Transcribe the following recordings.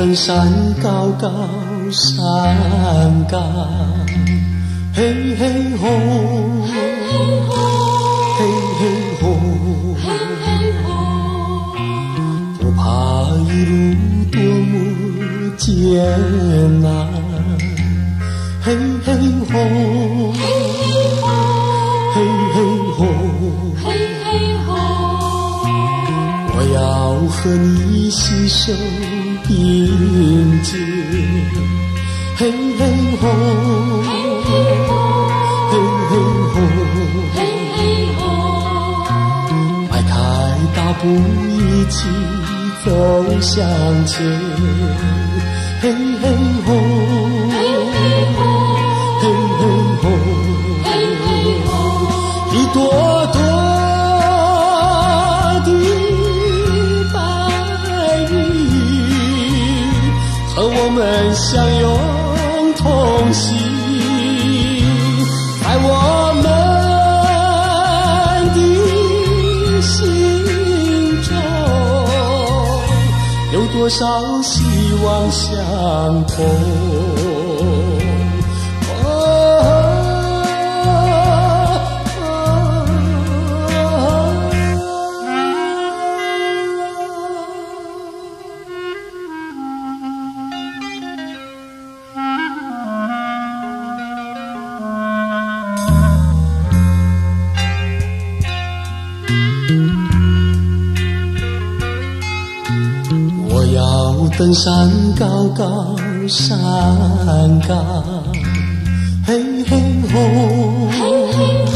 登山高高山岗，嘿嘿吼，嘿嘿吼，不怕一路多么艰难，嘿嘿吼，嘿嘿吼，我要和你携手并肩，嘿嘿吼，嘿嘿吼，迈开大步一起走向前，嘿嘿吼，嘿嘿吼，一朵朵的白云和我们相拥同行，在我们的心中有多少希望相同。我要登山高高山岗，嘿嘿吼，嘿嘿吼，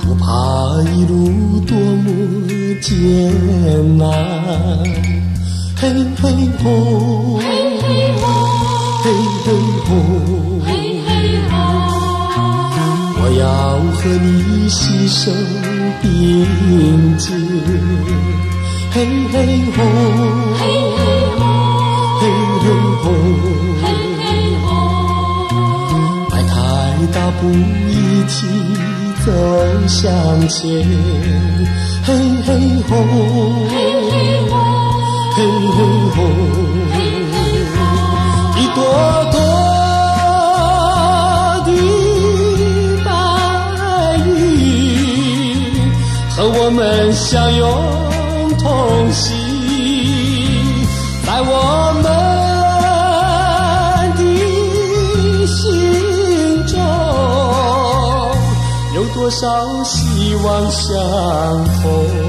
不怕一路多么艰难，嘿嘿吼，嘿嘿吼，我要和你携手并肩，嘿嘿吼，嘿嘿吼，迈开大步一起走向前，嘿嘿吼，嘿嘿吼，一朵朵和我们相拥同行，在我们的心中有多少希望相同。